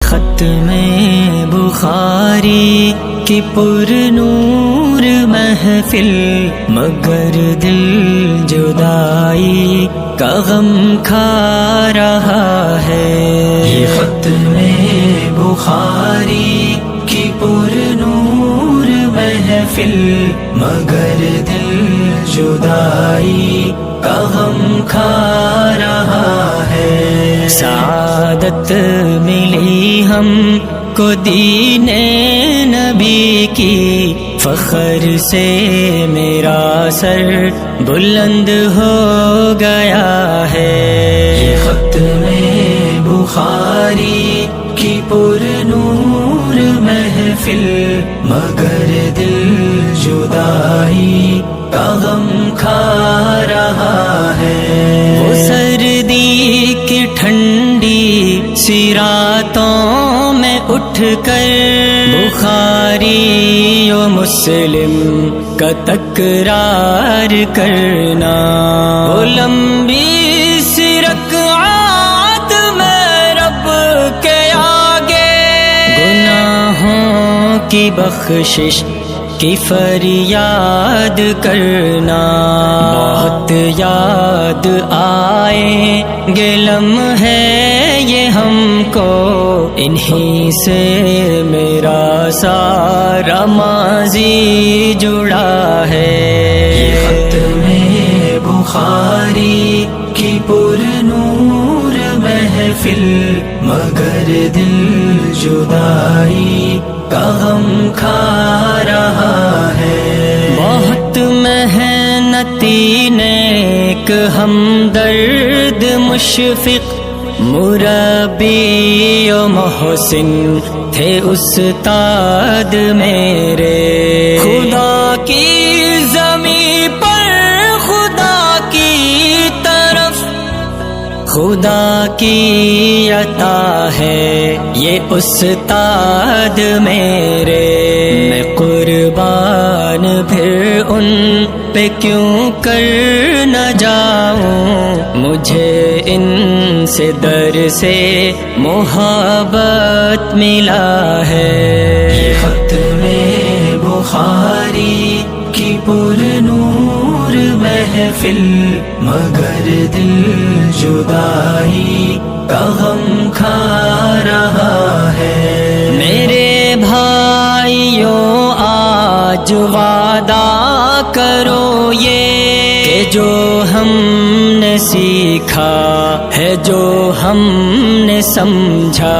ختم بخاری کی پر نور محفل، مگر دل جدائی کا غم کھا رہا ہے۔ یہ ختم بخاری کی پر نور محفل، مگر دل جدائی کا غم کھا رہا ہے۔ سعادت ملی ہم کو دین نبی کی، فخر سے میرا سر بلند ہو گیا ہے۔ یہ ختم بخاری کی پر نور محفل، مگر دل جدائی کا غم کھا رہا ہے۔ وہ سردی کی ٹھنڈی سی راتوں میں اٹھ کر بخاری و مسلم کا تکرار کرنا، وہ لمبی سی رکعات میں رب کے آگے گناہوں کی بخشش کی فریاد کرنا۔ بہت یاد آئیں گے لمحے یہ ہم کو، انہی سے میرا سارا ماضی جڑا ہے۔ یہ ختم بخاری کی پر نور محفل، مگر دل جدائی کا غم کھا رہا ہے۔ بہت محنتی نیک ہمدرد مشفق مربی و محسن تھے استاد میرے، خدا کی زمین پر خدا کی طرف خدا کی عطا ہے یہ استاد میرے۔ میں قربان پھر ان پہ کیوں کر نہ جاؤں، مجھے ان سے در سے محبت ملا ہے۔ یہ ختم بخاری کی پر نور محفل، مگر دل جدائی کا غم کھا رہا ہے۔ میرے بھائیوں آج وعدہ کرو یہ، کہ جو ہم نے سیکھا ہے، جو ہم نے سمجھا،